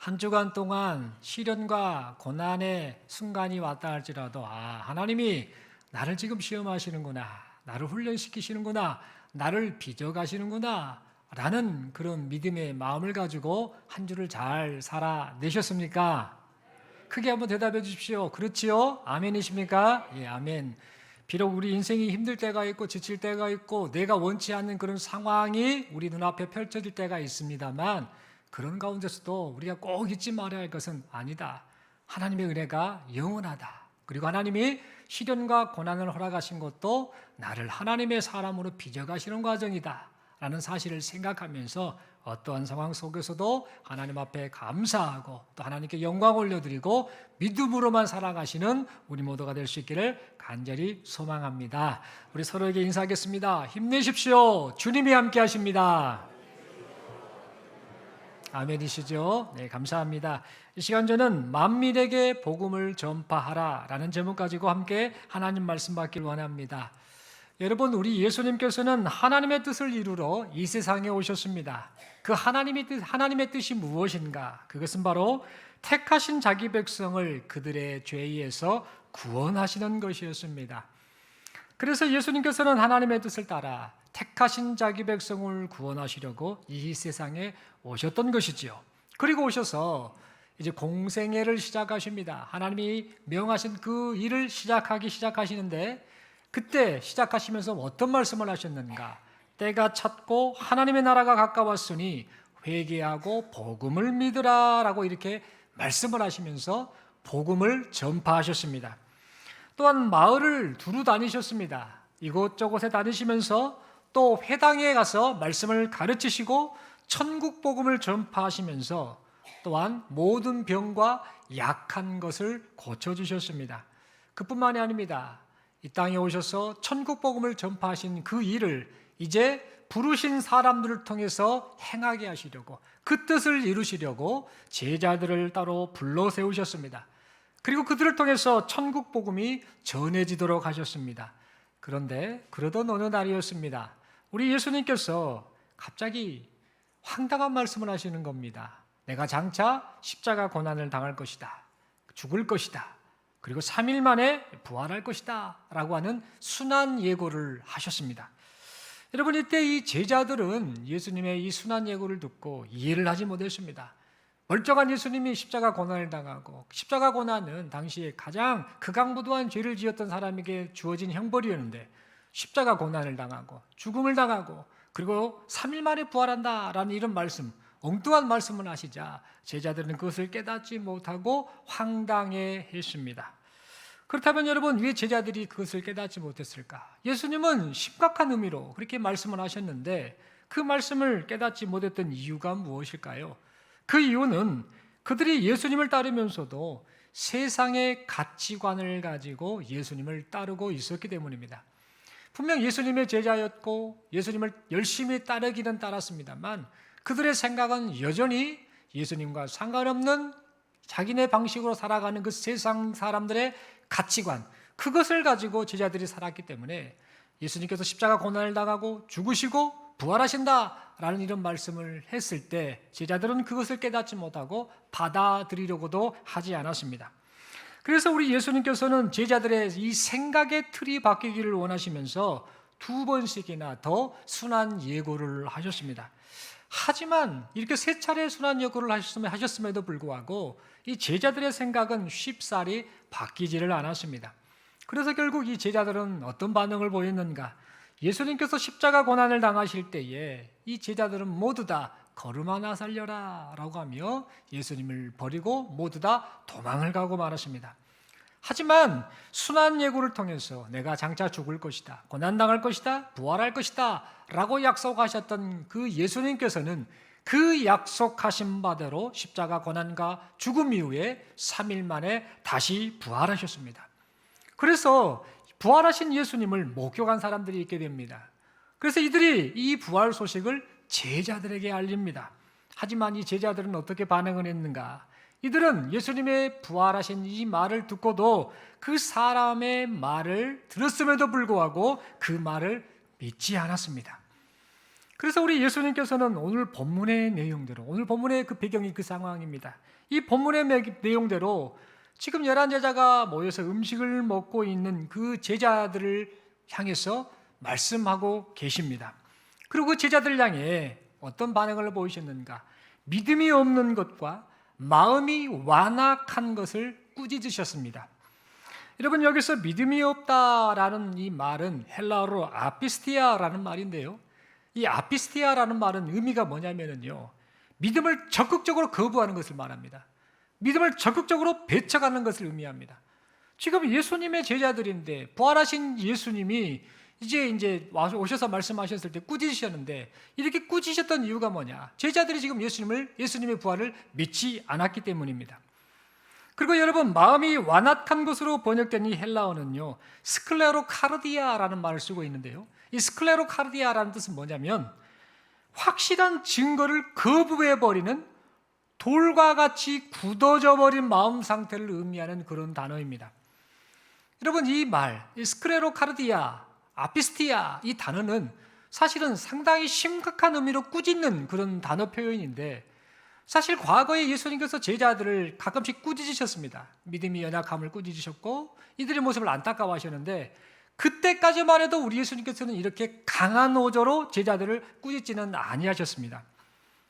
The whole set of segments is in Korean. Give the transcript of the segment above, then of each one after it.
한 주간 동안 시련과 고난의 순간이 왔다 할지라도 하나님이 나를 지금 시험하시는구나, 나를 훈련시키시는구나, 나를 빚어가시는구나 라는 그런 믿음의 마음을 가지고 한 주를 잘 살아내셨습니까? 크게 한번 대답해 주십시오. 그렇지요? 아멘이십니까? 예, 아멘. 비록 우리 인생이 힘들 때가 있고 지칠 때가 있고 내가 원치 않는 그런 상황이 우리 눈앞에 펼쳐질 때가 있습니다만, 그런 가운데서도 우리가 꼭 잊지 말아야 할 것은 아니다. 하나님의 은혜가 영원하다. 그리고 하나님이 시련과 고난을 허락하신 것도 나를 하나님의 사람으로 빚어가시는 과정이다 라는 사실을 생각하면서 어떠한 상황 속에서도 하나님 앞에 감사하고 또 하나님께 영광 올려드리고 믿음으로만 살아가시는 우리 모두가 될 수 있기를 간절히 소망합니다. 우리 서로에게 인사하겠습니다. 힘내십시오. 주님이 함께 하십니다. 아멘이시죠? 네, 감사합니다. 이 시간 저는 만민에게 복음을 전파하라 라는 제목 가지고 함께 하나님 말씀 받기를 원합니다. 여러분, 우리 예수님께서는 하나님의 뜻을 이루러 이 세상에 오셨습니다. 그 하나님의 뜻이 무엇인가? 그것은 바로 택하신 자기 백성을 그들의 죄에서 구원하시는 것이었습니다. 그래서 예수님께서는 하나님의 뜻을 따라 택하신 자기 백성을 구원하시려고 이 세상에 오셨던 것이지요. 그리고 오셔서 이제 공생애를 시작하십니다. 하나님이 명하신 그 일을 시작하시는데, 그때 시작하시면서 어떤 말씀을 하셨는가? 때가 찼고 하나님의 나라가 가까웠으니 회개하고 복음을 믿으라 라고 이렇게 말씀을 하시면서 복음을 전파하셨습니다. 또한 마을을 두루 다니셨습니다. 이곳저곳에 다니시면서 또 회당에 가서 말씀을 가르치시고 천국 복음을 전파하시면서 또한 모든 병과 약한 것을 고쳐주셨습니다. 그뿐만이 아닙니다. 이 땅에 오셔서 천국 복음을 전파하신 그 일을 이제 부르신 사람들을 통해서 행하게 하시려고, 그 뜻을 이루시려고 제자들을 따로 불러 세우셨습니다. 그리고 그들을 통해서 천국 복음이 전해지도록 하셨습니다. 그런데 그러던 어느 날이었습니다. 우리 예수님께서 갑자기 황당한 말씀을 하시는 겁니다. 내가 장차 십자가 고난을 당할 것이다, 죽을 것이다, 그리고 3일 만에 부활할 것이다 라고 하는 순한 예고를 하셨습니다. 여러분, 이때 이 제자들은 예수님의 이 순한 예고를 듣고 이해를 하지 못했습니다. 멀쩡한 예수님이 십자가 고난을 당하고, 십자가 고난은 당시에 가장 극악무도한 죄를 지었던 사람에게 주어진 형벌이었는데, 십자가 고난을 당하고 죽음을 당하고 그리고 3일 만에 부활한다라는 이런 말씀, 엉뚱한 말씀을 하시자 제자들은 그것을 깨닫지 못하고 황당해 했습니다. 그렇다면 여러분, 왜 제자들이 그것을 깨닫지 못했을까? 예수님은 심각한 의미로 그렇게 말씀을 하셨는데 그 말씀을 깨닫지 못했던 이유가 무엇일까요? 그 이유는 그들이 예수님을 따르면서도 세상의 가치관을 가지고 예수님을 따르고 있었기 때문입니다. 분명 예수님의 제자였고 예수님을 열심히 따르기는 따랐습니다만 그들의 생각은 여전히 예수님과 상관없는 자기네 방식으로 살아가는 그 세상 사람들의 가치관, 그것을 가지고 제자들이 살았기 때문에 예수님께서 십자가 고난을 당하고 죽으시고 부활하신다라는 이런 말씀을 했을 때 제자들은 그것을 깨닫지 못하고 받아들이려고도 하지 않았습니다. 그래서 우리 예수님께서는 제자들의 이 생각의 틀이 바뀌기를 원하시면서 2번씩이나 더 순한 예고를 하셨습니다. 하지만 이렇게 3차례 순한 예고를 하셨음에도 불구하고 이 제자들의 생각은 쉽사리 바뀌지를 않았습니다. 그래서 결국 이 제자들은 어떤 반응을 보였는가? 예수님께서 십자가 고난을 당하실 때에 이 제자들은 모두 다 걸음 하나 살려라 라고 하며 예수님을 버리고 모두 다 도망을 가고 말았습니다. 하지만 순한 예고를 통해서 내가 장차 죽을 것이다, 고난당할 것이다, 부활할 것이다 라고 약속하셨던 그 예수님께서는 그 약속하신 바대로 십자가 고난과 죽음 이후에 3일 만에 다시 부활하셨습니다. 그래서 부활하신 예수님을 목격한 사람들이 있게 됩니다. 그래서 이들이 이 부활 소식을 제자들에게 알립니다. 하지만 이 제자들은 어떻게 반응을 했는가? 이들은 예수님의 부활하신 이 말을 듣고도 그 사람의 말을 들었음에도 불구하고 그 말을 믿지 않았습니다. 그래서 우리 예수님께서는 오늘 본문의 내용대로, 오늘 본문의 그 배경이 그 상황입니다. 이 본문의 내용대로 지금 11제자가 모여서 음식을 먹고 있는 그 제자들을 향해서 말씀하고 계십니다. 그리고 그 제자들 향해 어떤 반응을 보이셨는가? 믿음이 없는 것과 마음이 완악한 것을 꾸짖으셨습니다. 여러분, 여기서 믿음이 없다라는 이 말은 헬라어로 아피스티아라는 말인데요, 이 아피스티아라는 말은 의미가 뭐냐면요, 믿음을 적극적으로 거부하는 것을 말합니다. 믿음을 적극적으로 배척하는 것을 의미합니다. 지금 예수님의 제자들인데 부활하신 예수님이 이제 오셔서 말씀하셨을 때 꾸짖으셨는데, 이렇게 꾸짖으셨던 이유가 뭐냐? 제자들이 지금 예수님의 부활을 믿지 않았기 때문입니다. 그리고 여러분, 마음이 완악한 것으로 번역된 이 헬라어는요, 스클레로카르디아라는 말을 쓰고 있는데요, 이 스클레로카르디아라는 뜻은 뭐냐면 확실한 증거를 거부해버리는 돌과 같이 굳어져 버린 마음 상태를 의미하는 그런 단어입니다. 여러분, 이 말, 이 스클레로카르디아, 아피스티아, 이 단어는 사실은 상당히 심각한 의미로 꾸짖는 그런 단어 표현인데, 사실 과거에 예수님께서 제자들을 가끔씩 꾸짖으셨습니다. 믿음이 연약함을 꾸짖으셨고 이들의 모습을 안타까워하셨는데, 그때까지만 해도 우리 예수님께서는 이렇게 강한 어조로 제자들을 꾸짖지는 아니하셨습니다.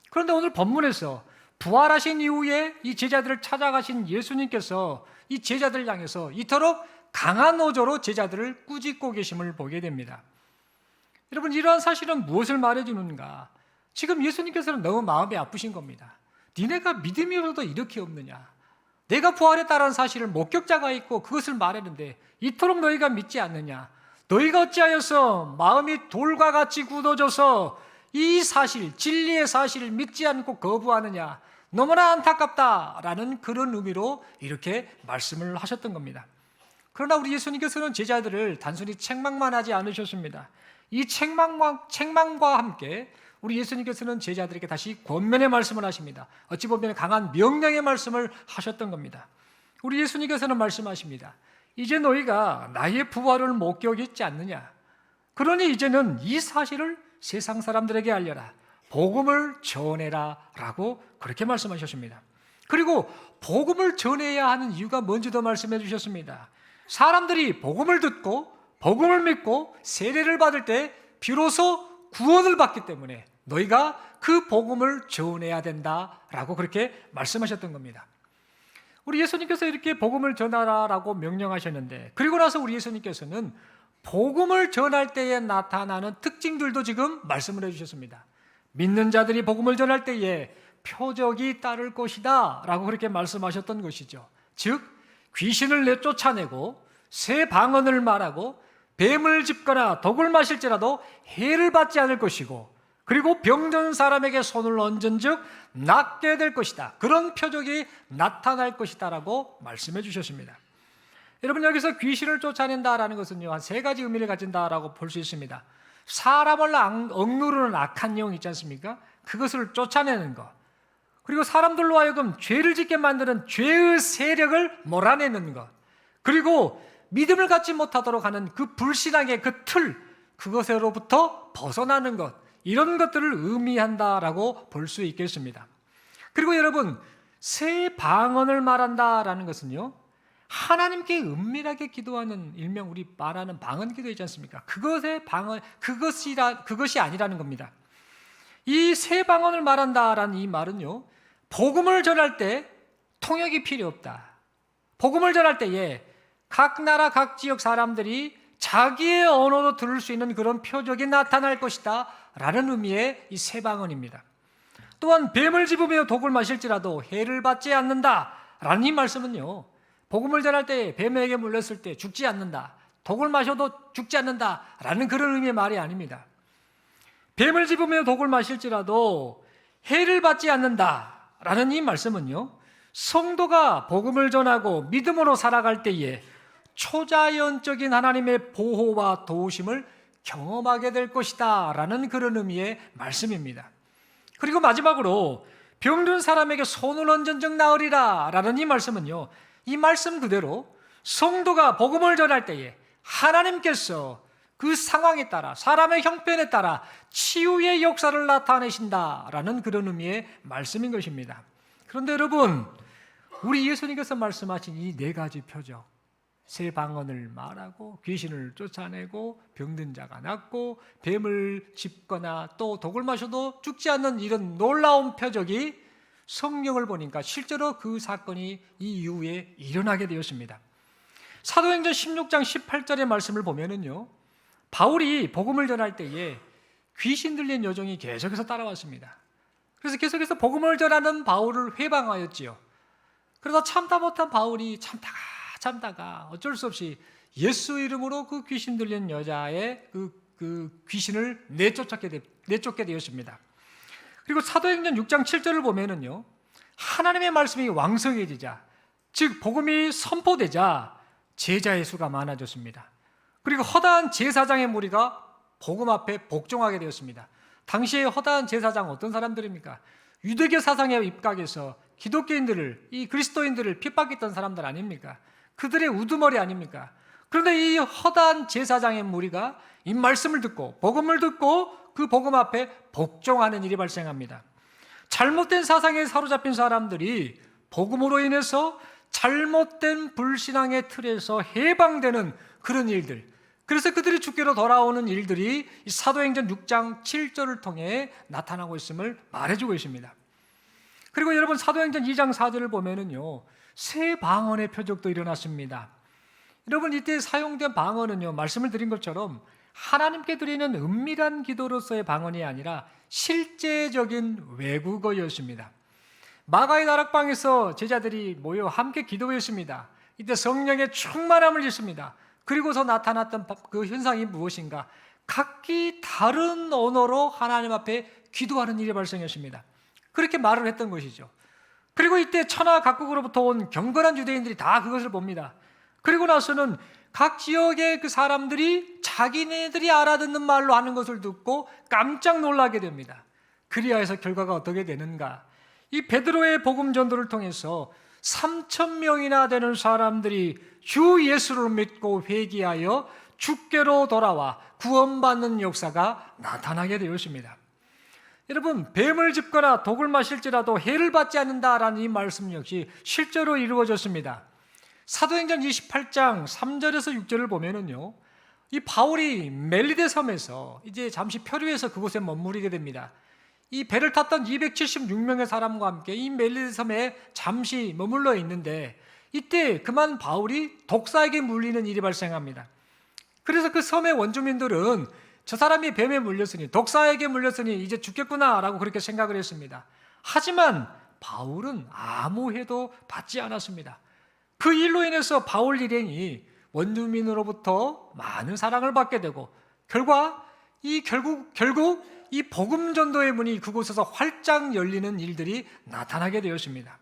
그런데 오늘 본문에서 부활하신 이후에 이 제자들을 찾아가신 예수님께서 이 제자들을 향해서 이토록 강한 어조로 제자들을 꾸짖고 계심을 보게 됩니다. 여러분, 이러한 사실은 무엇을 말해주는가? 지금 예수님께서는 너무 마음이 아프신 겁니다. 니네가 믿음이 없어도 이렇게 없느냐? 내가 부활했다는 사실을 목격자가 있고 그것을 말했는데 이토록 너희가 믿지 않느냐? 너희가 어찌하여서 마음이 돌과 같이 굳어져서 이 사실, 진리의 사실을 믿지 않고 거부하느냐? 너무나 안타깝다라는 그런 의미로 이렇게 말씀을 하셨던 겁니다. 그러나 우리 예수님께서는 제자들을 단순히 책망만 하지 않으셨습니다. 이 책망과 함께 우리 예수님께서는 제자들에게 다시 권면의 말씀을 하십니다. 어찌 보면 강한 명령의 말씀을 하셨던 겁니다. 우리 예수님께서는 말씀하십니다. 이제 너희가 나의 부활을 목격했지 않느냐? 그러니 이제는 이 사실을 세상 사람들에게 알려라. 복음을 전해라 라고 그렇게 말씀하셨습니다. 그리고 복음을 전해야 하는 이유가 뭔지도 말씀해 주셨습니다. 사람들이 복음을 듣고 복음을 믿고 세례를 받을 때 비로소 구원을 받기 때문에 너희가 그 복음을 전해야 된다라고 그렇게 말씀하셨던 겁니다. 우리 예수님께서 이렇게 복음을 전하라라고 명령하셨는데, 그리고 나서 우리 예수님께서는 복음을 전할 때에 나타나는 특징들도 지금 말씀을 해주셨습니다. 믿는 자들이 복음을 전할 때에 표적이 따를 것이다 라고 그렇게 말씀하셨던 것이죠. 즉, 귀신을 내쫓아내고 새 방언을 말하고 뱀을 짚거나 독을 마실지라도 해를 받지 않을 것이고, 그리고 병든 사람에게 손을 얹은 즉 낫게 될 것이다. 그런 표적이 나타날 것이다 라고 말씀해 주셨습니다. 여러분, 여기서 귀신을 쫓아낸다라는 것은요, 한 세 가지 의미를 가진다라고 볼 수 있습니다. 사람을 억누르는 악한 영 있지 않습니까? 그것을 쫓아내는 것. 그리고 사람들로 하여금 죄를 짓게 만드는 죄의 세력을 몰아내는 것. 그리고 믿음을 갖지 못하도록 하는 그 불신앙의 그 틀, 그것으로부터 벗어나는 것, 이런 것들을 의미한다라고 볼 수 있겠습니다. 그리고 여러분, 새 방언을 말한다라는 것은요, 하나님께 은밀하게 기도하는, 일명 우리 말하는 방언 기도 있지 않습니까? 그것의 방언, 그것이 아니라는 겁니다. 이 새 방언을 말한다라는 이 말은요, 복음을 전할 때 통역이 필요 없다. 복음을 전할 때에 각 나라 각 지역 사람들이 자기의 언어로 들을 수 있는 그런 표적이 나타날 것이다 라는 의미의 이 새 방언입니다. 또한 뱀을 집으며 독을 마실지라도 해를 받지 않는다 라는 이 말씀은요, 복음을 전할 때 뱀에게 물렸을 때 죽지 않는다, 독을 마셔도 죽지 않는다 라는 그런 의미의 말이 아닙니다. 뱀을 집으며 독을 마실지라도 해를 받지 않는다 라는 이 말씀은요, 성도가 복음을 전하고 믿음으로 살아갈 때에 초자연적인 하나님의 보호와 도우심을 경험하게 될 것이다 라는 그런 의미의 말씀입니다. 그리고 마지막으로 병든 사람에게 손을 얹은 즉 나으리라 라는 이 말씀은요, 이 말씀 그대로 성도가 복음을 전할 때에 하나님께서 그 상황에 따라, 사람의 형편에 따라 치유의 역사를 나타내신다라는 그런 의미의 말씀인 것입니다. 그런데 여러분, 우리 예수님께서 말씀하신 이 네 가지 표적, 새 방언을 말하고 귀신을 쫓아내고 병든 자가 낫고 뱀을 짚거나 또 독을 마셔도 죽지 않는 이런 놀라운 표적이 성경을 보니까 실제로 그 사건이 이 이후에 일어나게 되었습니다. 사도행전 16장 18절의 말씀을 보면은요, 바울이 복음을 전할 때에 귀신 들린 여종이 계속해서 따라왔습니다. 그래서 계속해서 복음을 전하는 바울을 회방하였지요. 그러다 참다 못한 바울이 참다가 어쩔 수 없이 예수 이름으로 그 귀신 들린 여자의 그 귀신을 내쫓게 되었습니다. 그리고 사도행전 6장 7절을 보면은요, 하나님의 말씀이 왕성해지자, 즉 복음이 선포되자 제자의 수가 많아졌습니다. 그리고 허다한 제사장의 무리가 복음 앞에 복종하게 되었습니다. 당시에 허다한 제사장 어떤 사람들입니까? 유대교 사상에 입각해서 기독교인들을, 이 그리스도인들을 핍박했던 사람들 아닙니까? 그들의 우두머리 아닙니까? 그런데 이 허다한 제사장의 무리가 이 말씀을 듣고 복음을 듣고 그 복음 앞에 복종하는 일이 발생합니다. 잘못된 사상에 사로잡힌 사람들이 복음으로 인해서 잘못된 불신앙의 틀에서 해방되는 그런 일들, 그래서 그들이 주께로 돌아오는 일들이 사도행전 6장 7절을 통해 나타나고 있음을 말해주고 있습니다. 그리고 여러분, 사도행전 2장 4절을 보면은요, 새 방언의 표적도 일어났습니다. 여러분, 이때 사용된 방언은요, 말씀을 드린 것처럼 하나님께 드리는 은밀한 기도로서의 방언이 아니라 실제적인 외국어였습니다. 마가의 다락방에서 제자들이 모여 함께 기도했습니다. 이때 성령의 충만함을 입습니다. 그리고서 나타났던 그 현상이 무엇인가? 각기 다른 언어로 하나님 앞에 기도하는 일이 발생했습니다. 그렇게 말을 했던 것이죠. 그리고 이때 천하 각국으로부터 온 경건한 유대인들이 다 그것을 봅니다. 그리고 나서는 각 지역의 그 사람들이 자기네들이 알아듣는 말로 하는 것을 듣고 깜짝 놀라게 됩니다. 그리하여서 결과가 어떻게 되는가? 이 베드로의 복음 전도를 통해서 3,000명이나 되는 사람들이 주 예수를 믿고 회개하여 주께로 돌아와 구원받는 역사가 나타나게 되었습니다. 여러분, 뱀을 짚거나 독을 마실지라도 해를 받지 않는다라는 이 말씀 역시 실제로 이루어졌습니다. 사도행전 28장 3절에서 6절을 보면은요, 이 바울이 멜리데 섬에서 이제 잠시 표류해서 그곳에 머무르게 됩니다. 이 배를 탔던 276명의 사람과 함께 이 멜리데 섬에 잠시 머물러 있는데, 이때 그만 바울이 독사에게 물리는 일이 발생합니다. 그래서 그 섬의 원주민들은 저 사람이 뱀에 물렸으니, 독사에게 물렸으니 이제 죽겠구나라고 그렇게 생각을 했습니다. 하지만 바울은 아무 해도 받지 않았습니다. 그 일로 인해서 바울 일행이 원주민으로부터 많은 사랑을 받게 되고 결국 이 복음 전도의 문이 그곳에서 활짝 열리는 일들이 나타나게 되었습니다.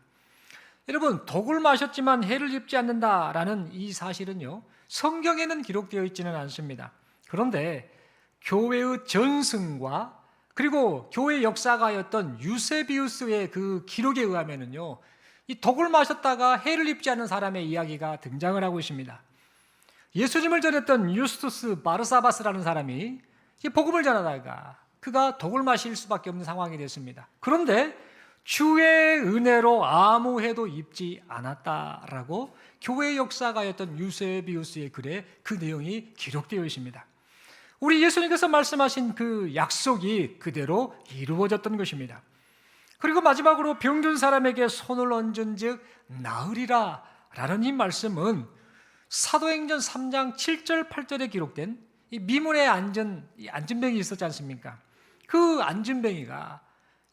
여러분, 독을 마셨지만 해를 입지 않는다라는 이 사실은요, 성경에는 기록되어 있지는 않습니다. 그런데 교회의 전승과 그리고 교회 역사가였던 유세비우스의 그 기록에 의하면은요, 이 독을 마셨다가 해를 입지 않는 사람의 이야기가 등장을 하고 있습니다. 예수님을 전했던 유스투스 바르사바스라는 사람이 복음을 전하다가 그가 독을 마실 수밖에 없는 상황이 됐습니다. 그런데 주의 은혜로 아무 해도 입지 않았다라고 교회 역사가였던 유세비우스의 글에 그 내용이 기록되어 있습니다. 우리 예수님께서 말씀하신 그 약속이 그대로 이루어졌던 것입니다. 그리고 마지막으로 병든 사람에게 손을 얹은 즉 나으리라 라는 이 말씀은 사도행전 3장 7절 8절에 기록된 이 미문에 앉은 이 안진뱅이 있었지 않습니까? 그 안진뱅이가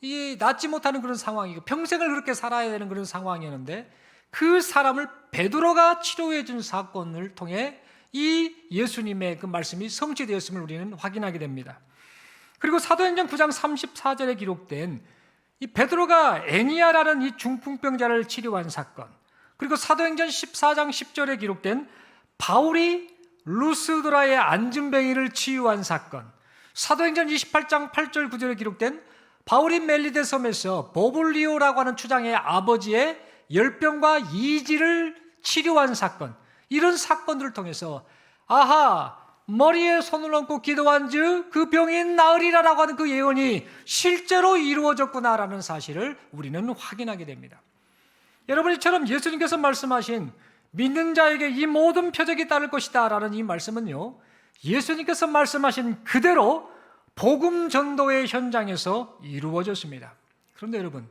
이 낫지 못하는 그런 상황이고 평생을 그렇게 살아야 되는 그런 상황이었는데 그 사람을 베드로가 치료해 준 사건을 통해 이 예수님의 그 말씀이 성취되었음을 우리는 확인하게 됩니다. 그리고 사도행전 9장 34절에 기록된 이 베드로가 애니아라는 이 중풍병자를 치료한 사건, 그리고 사도행전 14장 10절에 기록된 바울이 루스드라의 안진뱅이를 치유한 사건, 사도행전 28장 8절 9절에 기록된 바울이 멜리데 섬에서 보블리오라고 하는 추장의 아버지의 열병과 이지를 치료한 사건, 이런 사건들을 통해서 아하, 머리에 손을 얹고 기도한즉 그 병이 나으리라라고 하는 그 예언이 실제로 이루어졌구나라는 사실을 우리는 확인하게 됩니다. 여러분, 이처럼 예수님께서 말씀하신 믿는 자에게 이 모든 표적이 따를 것이다 라는 이 말씀은요, 예수님께서 말씀하신 그대로 복음 전도의 현장에서 이루어졌습니다. 그런데 여러분,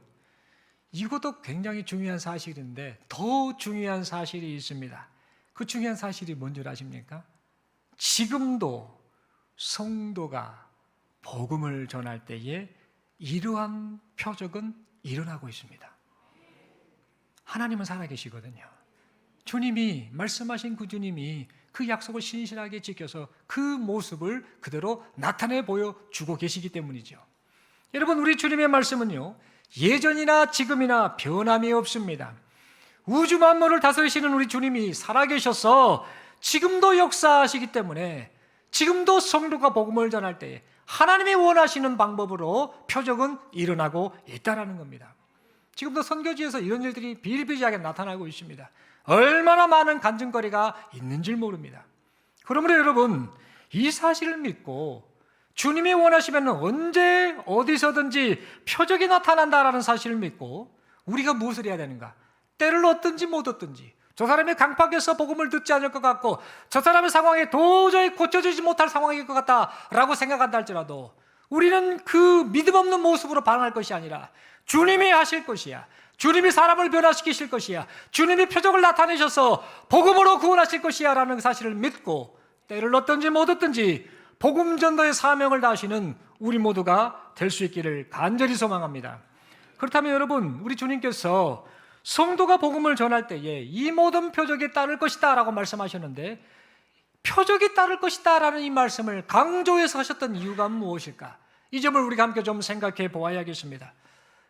이것도 굉장히 중요한 사실인데 더 중요한 사실이 있습니다. 그 중요한 사실이 뭔 줄 아십니까? 지금도 성도가 복음을 전할 때에 이러한 표적은 일어나고 있습니다. 하나님은 살아계시거든요. 주님이 말씀하신 그 주님이 그 약속을 신실하게 지켜서 그 모습을 그대로 나타내 보여주고 계시기 때문이죠. 여러분, 우리 주님의 말씀은요, 예전이나 지금이나 변함이 없습니다. 우주 만물을 다스리시는 우리 주님이 살아계셔서 지금도 역사하시기 때문에 지금도 성도가 복음을 전할 때 하나님이 원하시는 방법으로 표적은 일어나고 있다는 겁니다. 지금도 선교지에서 이런 일들이 비일비재하게 나타나고 있습니다. 얼마나 많은 간증거리가 있는 줄 모릅니다. 그러므로 여러분, 이 사실을 믿고 주님이 원하시면 언제 어디서든지 표적이 나타난다라는 사실을 믿고 우리가 무엇을 해야 되는가? 때를 얻든지 못 얻든지, 저 사람이 강팍해서 복음을 듣지 않을 것 같고 저 사람의 상황이 도저히 고쳐지지 못할 상황일 것 같다라고 생각한다 할지라도 우리는 그 믿음 없는 모습으로 반응할 것이 아니라 주님이 하실 것이야, 주님이 사람을 변화시키실 것이야, 주님이 표적을 나타내셔서 복음으로 구원하실 것이야 라는 사실을 믿고 때를 얻든지 못 얻든지 복음 전도의 사명을 다하시는 우리 모두가 될 수 있기를 간절히 소망합니다. 그렇다면 여러분, 우리 주님께서 성도가 복음을 전할 때에 이 모든 표적이 따를 것이다 라고 말씀하셨는데, 표적이 따를 것이다 라는 이 말씀을 강조해서 하셨던 이유가 무엇일까? 이 점을 우리가 함께 좀 생각해 보아야겠습니다.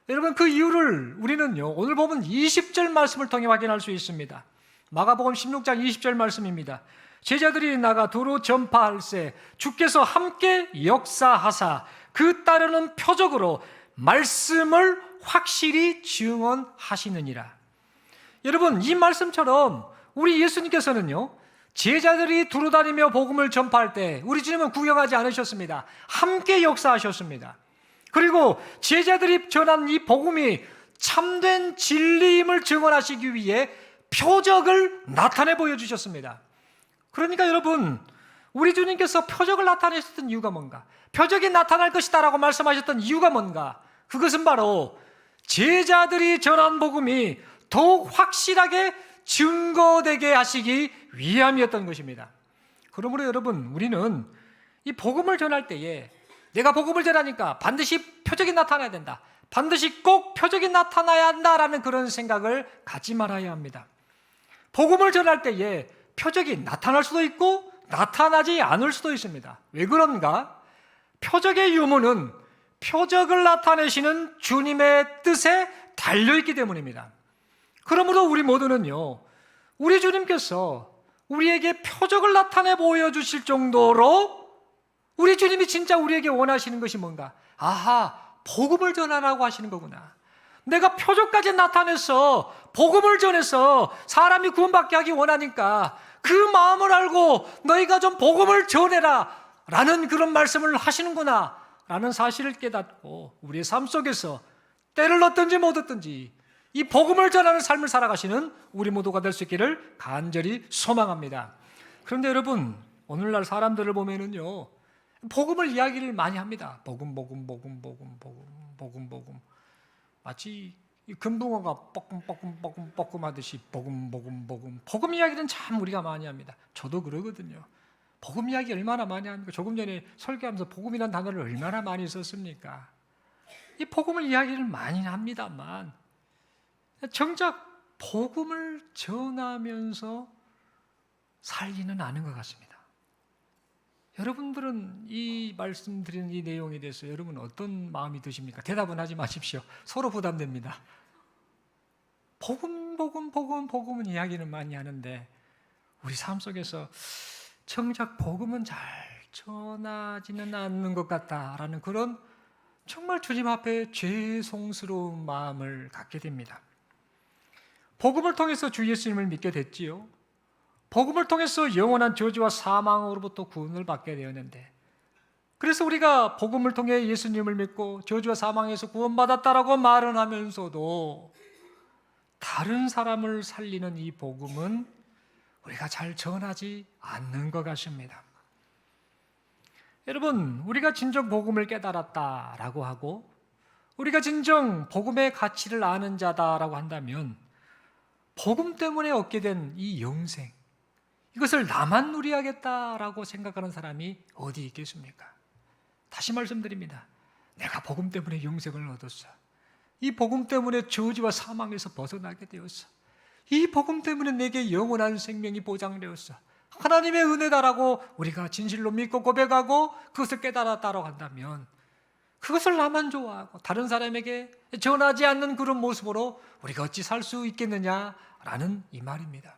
여러분, 그 이유를 우리는요, 오늘 보면 20절 말씀을 통해 확인할 수 있습니다. 마가복음 16장 20절 말씀입니다. 제자들이 나가 두루 전파할세 주께서 함께 역사하사 그 따르는 표적으로 말씀을 확실히 증언하시느니라. 여러분, 이 말씀처럼 우리 예수님께서는요, 제자들이 두루다니며 복음을 전파할 때 우리 주님은 구경하지 않으셨습니다. 함께 역사하셨습니다. 그리고 제자들이 전한 이 복음이 참된 진리임을 증언하시기 위해 표적을 나타내 보여주셨습니다. 그러니까 여러분, 우리 주님께서 표적을 나타내셨던 이유가 뭔가? 표적이 나타날 것이다 라고 말씀하셨던 이유가 뭔가? 그것은 바로 제자들이 전한 복음이 더욱 확실하게 증거되게 하시기 위함이었던 것입니다. 그러므로 여러분, 우리는 이 복음을 전할 때에 내가 복음을 전하니까 반드시 표적이 나타나야 된다, 반드시 꼭 표적이 나타나야 한다라는 그런 생각을 갖지 말아야 합니다. 복음을 전할 때에 표적이 나타날 수도 있고 나타나지 않을 수도 있습니다. 왜 그런가? 표적의 유무는 표적을 나타내시는 주님의 뜻에 달려있기 때문입니다. 그러므로 우리 모두는요, 우리 주님께서 우리에게 표적을 나타내 보여주실 정도로 우리 주님이 진짜 우리에게 원하시는 것이 뭔가? 아하, 복음을 전하라고 하시는 거구나. 내가 표적까지 나타내서 복음을 전해서 사람이 구원받게 하기 원하니까 그 마음을 알고 너희가 좀 복음을 전해라 라는 그런 말씀을 하시는구나 라는 사실을 깨닫고 우리의 삶 속에서 때를 얻든지 못 얻든지 이 복음을 전하는 삶을 살아가시는 우리 모두가 될 수 있기를 간절히 소망합니다. 그런데 여러분, 오늘날 사람들을 보면은요, 복음을 이야기를 많이 합니다. 복음 마치 금붕어가 뻐끔뻐끔 하듯이 복음 이야기는 참 우리가 많이 합니다. 저도 그러거든요. 복음 이야기 얼마나 많이 합니까? 조금 전에 설교하면서 복음이라는 단어를 얼마나 많이 썼습니까? 이 복음을 이야기를 많이 합니다만 정작 복음을 전하면서 살지는 않은 것 같습니다. 여러분들은 이 말씀드리는 이 내용에 대해서 여러분 어떤 마음이 드십니까? 대답은 하지 마십시오. 서로 부담됩니다. 복음은 이야기는 많이 하는데 우리 삶 속에서 정작 복음은 잘 전하지는 않는 것 같다라는 그런 정말 주님 앞에 죄송스러운 마음을 갖게 됩니다. 복음을 통해서 주 예수님을 믿게 됐지요. 복음을 통해서 영원한 저주와 사망으로부터 구원을 받게 되었는데, 그래서 우리가 복음을 통해 예수님을 믿고 저주와 사망에서 구원받았다라고 말은 하면서도 다른 사람을 살리는 이 복음은 우리가 잘 전하지 않는 것 같습니다. 여러분, 우리가 진정 복음을 깨달았다라고 하고 우리가 진정 복음의 가치를 아는 자다라고 한다면 복음 때문에 얻게 된 이 영생, 이것을 나만 누리하겠다라고 생각하는 사람이 어디 있겠습니까? 다시 말씀드립니다. 내가 복음 때문에 영생을 얻었어. 이 복음 때문에 저주와 사망에서 벗어나게 되었어. 이 복음 때문에 내게 영원한 생명이 보장되었어. 하나님의 은혜다라고 우리가 진실로 믿고 고백하고 그것을 깨달았다고 한다면 그것을 나만 좋아하고 다른 사람에게 전하지 않는 그런 모습으로 우리가 어찌 살 수 있겠느냐라는 이 말입니다.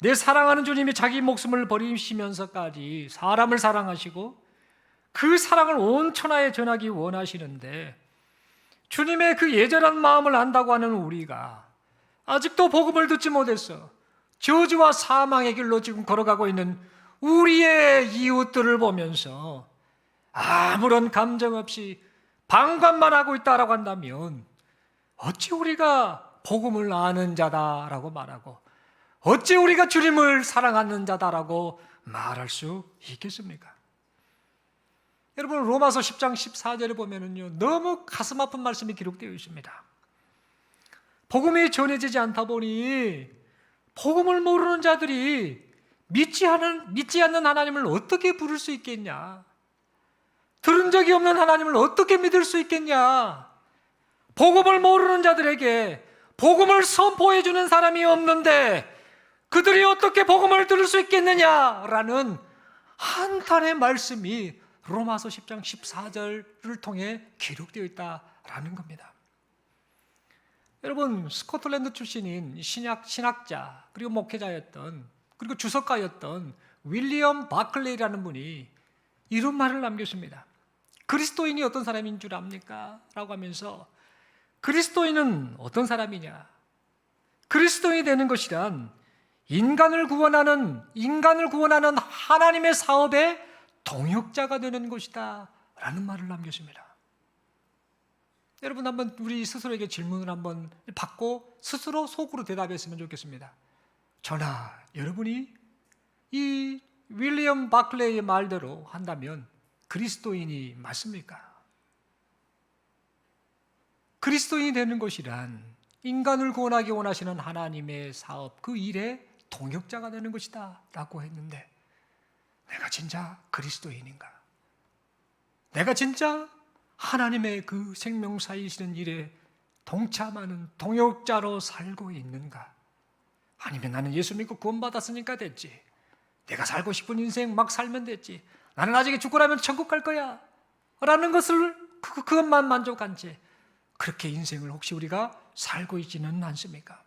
내 사랑하는 주님이 자기 목숨을 버리시면서까지 사람을 사랑하시고 그 사랑을 온 천하에 전하기 원하시는데, 주님의 그 예절한 마음을 안다고 하는 우리가 아직도 복음을 듣지 못했어 저주와 사망의 길로 지금 걸어가고 있는 우리의 이웃들을 보면서 아무런 감정 없이 방관만 하고 있다라고 한다면 어찌 우리가 복음을 아는 자다라고 말하고 어찌 우리가 주님을 사랑하는 자다라고 말할 수 있겠습니까? 여러분, 로마서 10장 14절에 보면은요, 너무 가슴 아픈 말씀이 기록되어 있습니다. 복음이 전해지지 않다 보니 복음을 모르는 자들이 믿지 않는 하나님을 어떻게 부를 수 있겠냐? 들은 적이 없는 하나님을 어떻게 믿을 수 있겠냐? 복음을 모르는 자들에게 복음을 선포해 주는 사람이 없는데 그들이 어떻게 복음을 들을 수 있겠느냐라는 한탄의 말씀이 로마서 10장 14절을 통해 기록되어 있다라는 겁니다. 여러분, 스코틀랜드 출신인 신학자 그리고 목회자였던 그리고 주석가였던 윌리엄 바클레이라는 분이 이런 말을 남겼습니다. 그리스도인이 어떤 사람인 줄 압니까? 라고 하면서 그리스도인은 어떤 사람이냐? 그리스도인이 되는 것이란 인간을 구원하는 하나님의 사업의 동역자가 되는 것이다 라는 말을 남겼습니다. 여러분, 한번 우리 스스로에게 질문을 한번 받고 스스로 속으로 대답했으면 좋겠습니다. 저나 여러분이 이 윌리엄 바클레이의 말대로 한다면 그리스도인이 맞습니까? 그리스도인이 되는 것이란 인간을 구원하기 원하시는 하나님의 사업, 그 일에 동역자가 되는 것이다 라고 했는데, 내가 진짜 그리스도인인가? 내가 진짜 하나님의 그 생명 살리시는 일에 동참하는 동역자로 살고 있는가? 아니면 나는 예수 믿고 구원받았으니까 됐지, 내가 살고 싶은 인생 막 살면 됐지, 나는 나중에 죽고 나면 천국 갈 거야 라는 것을 그것만 만족한 채 그렇게 인생을 혹시 우리가 살고 있지는 않습니까?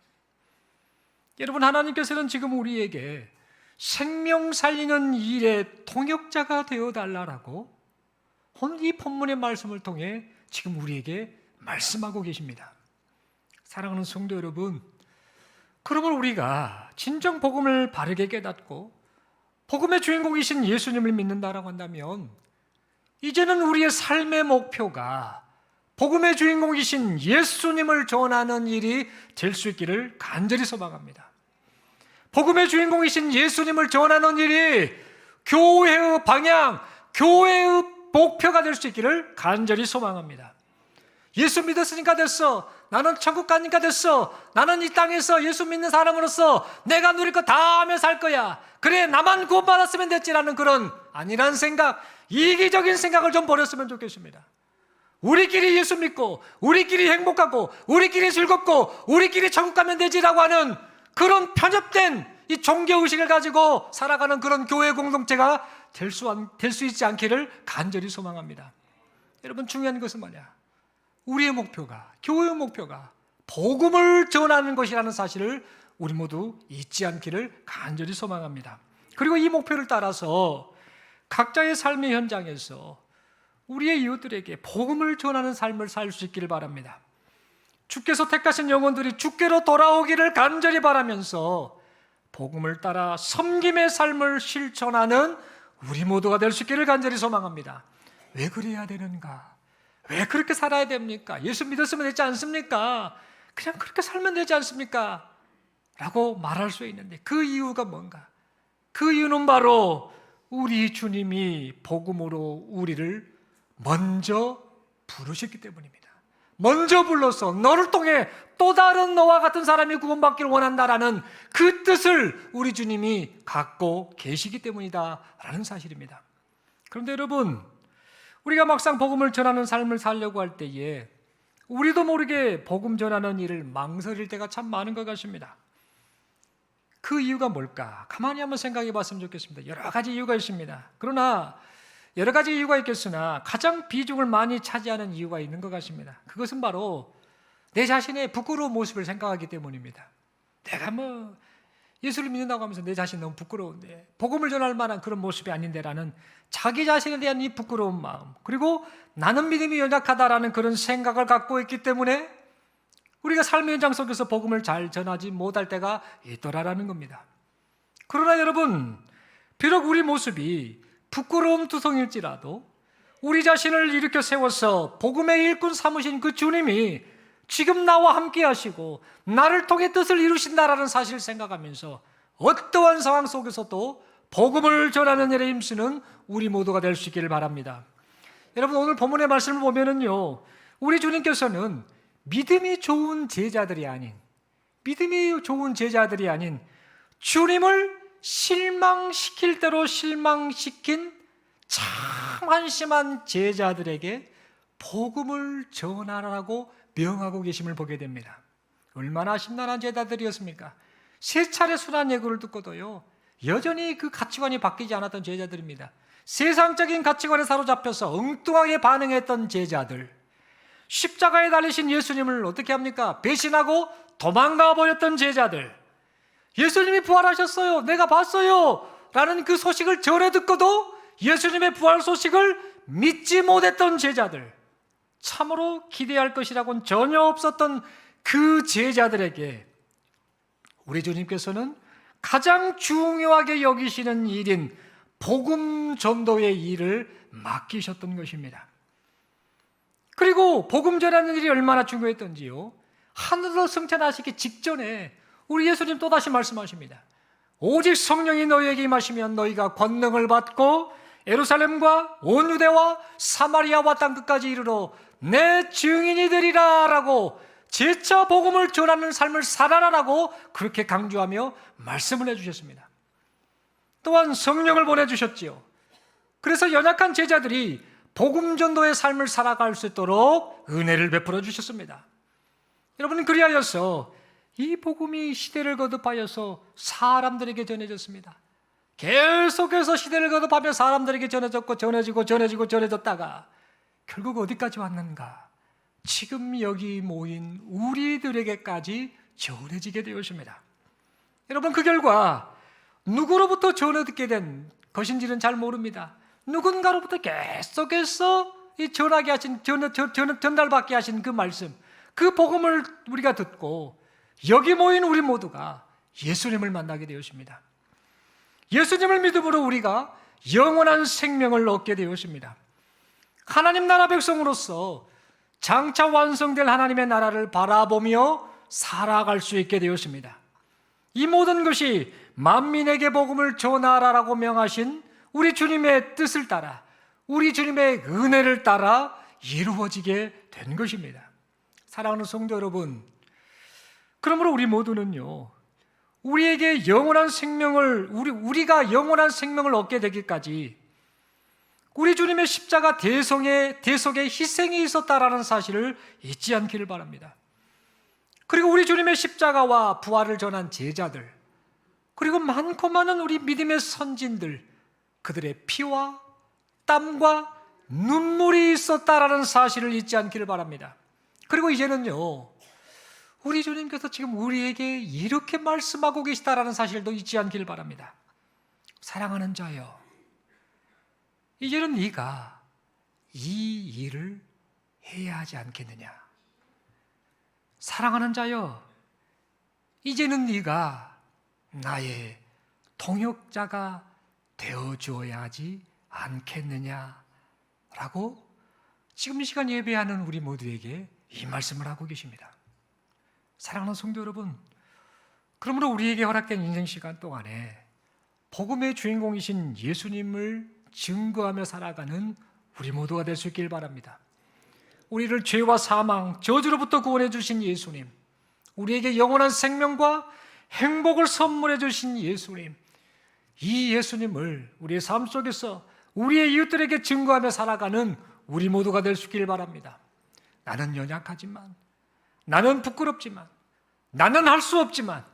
여러분, 하나님께서는 지금 우리에게 생명 살리는 일에 동역자가 되어달라고 이 본문의 말씀을 통해 지금 우리에게 말씀하고 계십니다. 사랑하는 성도 여러분, 그러면 우리가 진정 복음을 바르게 깨닫고 복음의 주인공이신 예수님을 믿는다라고 한다면 이제는 우리의 삶의 목표가 복음의 주인공이신 예수님을 전하는 일이 될 수 있기를 간절히 소망합니다. 복음의 주인공이신 예수님을 전하는 일이 교회의 방향, 교회의 목표가 될 수 있기를 간절히 소망합니다. 예수 믿었으니까 됐어, 나는 천국 가니까 됐어, 나는 이 땅에서 예수 믿는 사람으로서 내가 누릴 거 다 하며 살 거야, 그래 나만 구원받았으면 됐지라는 그런 아니란 생각, 이기적인 생각을 좀 버렸으면 좋겠습니다. 우리끼리 예수 믿고 우리끼리 행복하고 우리끼리 즐겁고 우리끼리 천국 가면 되지라고 하는 그런 편협된 이 종교의식을 가지고 살아가는 그런 교회 공동체가 될 수 있지 않기를 간절히 소망합니다. 여러분, 중요한 것은 뭐냐? 우리의 목표가, 교회의 목표가 복음을 전하는 것이라는 사실을 우리 모두 잊지 않기를 간절히 소망합니다. 그리고 이 목표를 따라서 각자의 삶의 현장에서 우리의 이웃들에게 복음을 전하는 삶을 살 수 있기를 바랍니다. 주께서 택하신 영혼들이 주께로 돌아오기를 간절히 바라면서 복음을 따라 섬김의 삶을 실천하는 우리 모두가 될 수 있기를 간절히 소망합니다. 왜 그래야 되는가? 왜 그렇게 살아야 됩니까? 예수 믿었으면 되지 않습니까? 그냥 그렇게 살면 되지 않습니까? 라고 말할 수 있는데 그 이유가 뭔가? 그 이유는 바로 우리 주님이 복음으로 우리를 먼저 부르셨기 때문입니다. 먼저 불러서 너를 통해 또 다른 너와 같은 사람이 구원받기를 원한다라는 그 뜻을 우리 주님이 갖고 계시기 때문이다라는 사실입니다. 그런데 여러분, 우리가 막상 복음을 전하는 삶을 살려고 할 때에 우리도 모르게 복음 전하는 일을 망설일 때가 참 많은 것 같습니다. 그 이유가 뭘까? 가만히 한번 생각해 봤으면 좋겠습니다. 여러 가지 이유가 있습니다. 그러나 여러 가지 이유가 있겠으나 가장 비중을 많이 차지하는 이유가 있는 것 같습니다. 그것은 바로 내 자신의 부끄러운 모습을 생각하기 때문입니다. 내가 예수를 믿는다고 하면서 내 자신이 너무 부끄러운데 복음을 전할 만한 그런 모습이 아닌데라는 자기 자신에 대한 이 부끄러운 마음, 그리고 나는 믿음이 연약하다라는 그런 생각을 갖고 있기 때문에 우리가 삶의 현장 속에서 복음을 잘 전하지 못할 때가 있더라라는 겁니다. 그러나 여러분, 비록 우리 모습이 부끄러움 투성일지라도 우리 자신을 일으켜 세워서 복음의 일꾼 삼으신 그 주님이 지금 나와 함께 하시고 나를 통해 뜻을 이루신다라는 사실을 생각하면서 어떠한 상황 속에서도 복음을 전하는 일에 힘쓰는 우리 모두가 될 수 있기를 바랍니다. 여러분, 오늘 본문의 말씀을 보면은요, 우리 주님께서는 믿음이 좋은 제자들이 아닌 주님을 실망시킬 대로 실망시킨 참 한심한 제자들에게 복음을 전하라고 명하고 계심을 보게 됩니다. 얼마나 심란한 제자들이었습니까? 3차례 순환 예고를 듣고도요, 여전히 그 가치관이 바뀌지 않았던 제자들입니다. 세상적인 가치관에 사로잡혀서 엉뚱하게 반응했던 제자들, 십자가에 달리신 예수님을 어떻게 합니까? 배신하고 도망가 버렸던 제자들, 예수님이 부활하셨어요, 내가 봤어요 라는 그 소식을 전해 듣고도 예수님의 부활 소식을 믿지 못했던 제자들, 참으로 기대할 것이라고는 전혀 없었던 그 제자들에게 우리 주님께서는 가장 중요하게 여기시는 일인 복음 전도의 일을 맡기셨던 것입니다. 그리고 복음 전하는 일이 얼마나 중요했던지요, 하늘로 승천하시기 직전에 우리 예수님 또다시 말씀하십니다. 오직 성령이 너희에게 임하시면 너희가 권능을 받고 예루살렘과 온 유대와 사마리아와 땅끝까지 이르러 내 증인이 되리라 라고 재차 복음을 전하는 삶을 살아라라고 그렇게 강조하며 말씀을 해주셨습니다. 또한 성령을 보내주셨지요. 그래서 연약한 제자들이 복음 전도의 삶을 살아갈 수 있도록 은혜를 베풀어 주셨습니다. 여러분, 그리하여서 이 복음이 시대를 거듭하여서 사람들에게 전해졌습니다. 계속해서 시대를 거듭하며 사람들에게 전해졌다가 결국 어디까지 왔는가? 지금 여기 모인 우리들에게까지 전해지게 되었습니다. 여러분, 그 결과 누구로부터 전해 듣게 된 것인지는 잘 모릅니다. 누군가로부터 계속해서 이 전달받게 하신 그 말씀, 그 복음을 우리가 듣고 여기 모인 우리 모두가 예수님을 만나게 되었습니다. 예수님을 믿음으로 우리가 영원한 생명을 얻게 되었습니다. 하나님 나라 백성으로서 장차 완성될 하나님의 나라를 바라보며 살아갈 수 있게 되었습니다. 이 모든 것이 만민에게 복음을 전하라라고 명하신 우리 주님의 뜻을 따라, 우리 주님의 은혜를 따라 이루어지게 된 것입니다. 사랑하는 성도 여러분, 그러므로 우리 모두는요, 우리에게 영원한 생명을, 우리가 영원한 생명을 얻게 되기까지 우리 주님의 십자가 대속에 희생이 있었다라는 사실을 잊지 않기를 바랍니다. 그리고 우리 주님의 십자가와 부활을 전한 제자들, 그리고 많고 많은 우리 믿음의 선진들, 그들의 피와 땀과 눈물이 있었다라는 사실을 잊지 않기를 바랍니다. 그리고 이제는요, 우리 주님께서 지금 우리에게 이렇게 말씀하고 계시다라는 사실도 잊지 않기를 바랍니다. 사랑하는 자여, 이제는 네가 이 일을 해야 하지 않겠느냐. 사랑하는 자여, 이제는 네가 나의 동역자가 되어주어야 하지 않겠느냐라고 지금 이 시간 예배하는 우리 모두에게 이 말씀을 하고 계십니다. 사랑하는 성도 여러분, 그러므로 우리에게 허락된 인생 시간 동안에 복음의 주인공이신 예수님을 증거하며 살아가는 우리 모두가 될 수 있길 바랍니다. 우리를 죄와 사망, 저주로부터 구원해 주신 예수님, 우리에게 영원한 생명과 행복을 선물해 주신 예수님, 이 예수님을 우리의 삶 속에서 우리의 이웃들에게 증거하며 살아가는 우리 모두가 될 수 있길 바랍니다. 나는 연약하지만, 나는 부끄럽지만, 나는 할 수 없지만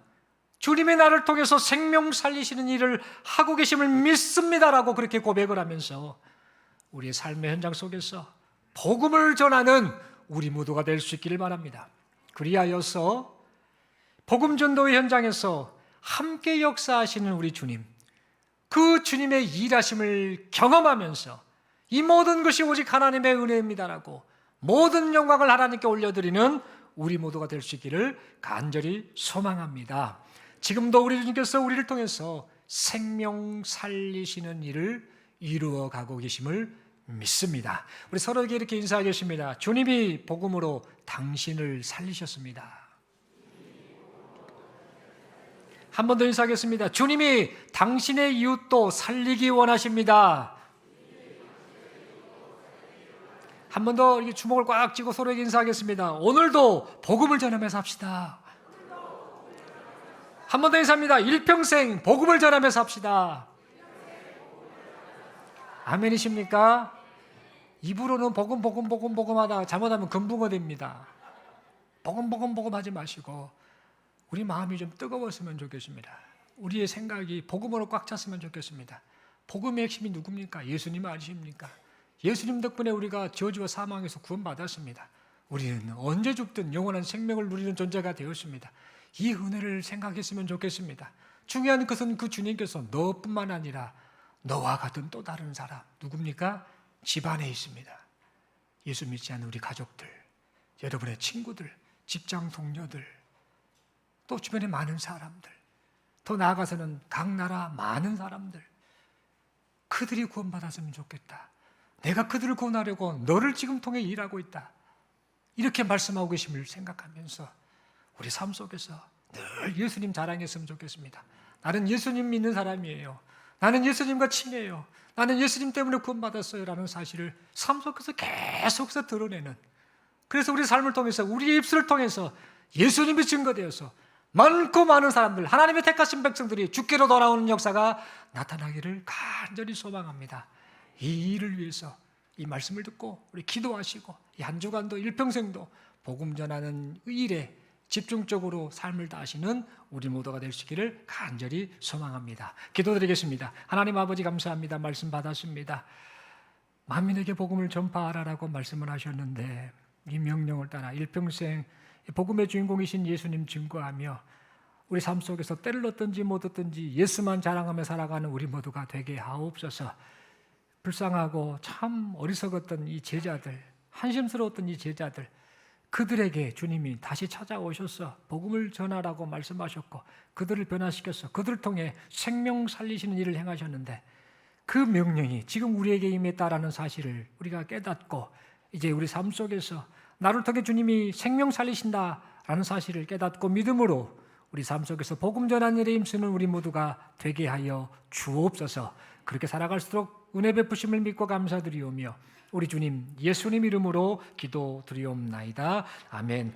주님의 나를 통해서 생명 살리시는 일을 하고 계심을 믿습니다라고 그렇게 고백을 하면서 우리의 삶의 현장 속에서 복음을 전하는 우리 모두가 될 수 있기를 바랍니다. 그리하여서 복음 전도의 현장에서 함께 역사하시는 우리 주님, 그 주님의 일하심을 경험하면서 이 모든 것이 오직 하나님의 은혜입니다라고 모든 영광을 하나님께 올려드리는 우리 모두가 될 수 있기를 간절히 소망합니다. 지금도 우리 주님께서 우리를 통해서 생명 살리시는 일을 이루어 가고 계심을 믿습니다. 우리 서로에게 이렇게 인사하겠습니다. 주님이 복음으로 당신을 살리셨습니다. 한 번 더 인사하겠습니다. 주님이 당신의 이웃도 살리기 원하십니다. 한 번 더 주먹을 꽉 쥐고 서로에게 인사하겠습니다. 오늘도 복음을 전하면서 합시다. 한 번 더 인사합니다. 일평생 복음을 전하면서 합시다. 아멘이십니까? 입으로는 복음 하다가 잘못하면 금붕어 됩니다. 복음 하지 마시고 우리 마음이 좀 뜨거웠으면 좋겠습니다. 우리의 생각이 복음으로 꽉 찼으면 좋겠습니다. 복음의 핵심이 누굽니까? 예수님 아니십니까? 예수님 덕분에 우리가 저주와 사망에서 구원받았습니다. 우리는 언제 죽든 영원한 생명을 누리는 존재가 되었습니다. 이 은혜를 생각했으면 좋겠습니다. 중요한 것은 그 주님께서 너뿐만 아니라 너와 같은 또 다른 사람, 누굽니까? 집안에 있습니다. 예수 믿지 않는 우리 가족들, 여러분의 친구들, 직장 동료들, 또 주변에 많은 사람들, 더 나아가서는 각 나라 많은 사람들, 그들이 구원받았으면 좋겠다. 내가 그들을 구원하려고 너를 지금 통해 일하고 있다. 이렇게 말씀하고 계심을 생각하면서 우리 삶 속에서 늘 예수님 자랑했으면 좋겠습니다. 나는 예수님 믿는 사람이에요. 나는 예수님과 친해요. 나는 예수님 때문에 구원받았어요 라는 사실을 삶 속에서 계속해서 드러내는, 그래서 우리 삶을 통해서 우리의 입술을 통해서 예수님이 증거되어서 많고 많은 사람들, 하나님의 택하신 백성들이 주께로 돌아오는 역사가 나타나기를 간절히 소망합니다. 이 일을 위해서 이 말씀을 듣고 우리 기도하시고 이 한 주간도 일평생도 복음 전하는 일에 집중적으로 삶을 다하시는 우리 모두가 될 수 있기를 간절히 소망합니다. 기도드리겠습니다. 하나님 아버지 감사합니다. 말씀 받았습니다. 만민에게 복음을 전파하라라고 말씀을 하셨는데 이 명령을 따라 일평생 복음의 주인공이신 예수님 증거하며 우리 삶 속에서 때를 얻든지 못 얻든지 예수만 자랑하며 살아가는 우리 모두가 되게 하옵소서. 불쌍하고 참 어리석었던 이 제자들, 한심스러웠던 이 제자들, 그들에게 주님이 다시 찾아오셔서 복음을 전하라고 말씀하셨고 그들을 변화시켜서 그들을 통해 생명 살리시는 일을 행하셨는데 그 명령이 지금 우리에게 임했다라는 사실을 우리가 깨닫고 이제 우리 삶 속에서 나를 통해 주님이 생명 살리신다라는 사실을 깨닫고 믿음으로 우리 삶 속에서 복음 전하는 일에 힘쓰는 우리 모두가 되게 하여 주옵소서. 그렇게 살아갈수록 은혜 베푸심을 믿고 감사드리오며 우리 주님 예수님 이름으로 기도드리옵나이다. 아멘.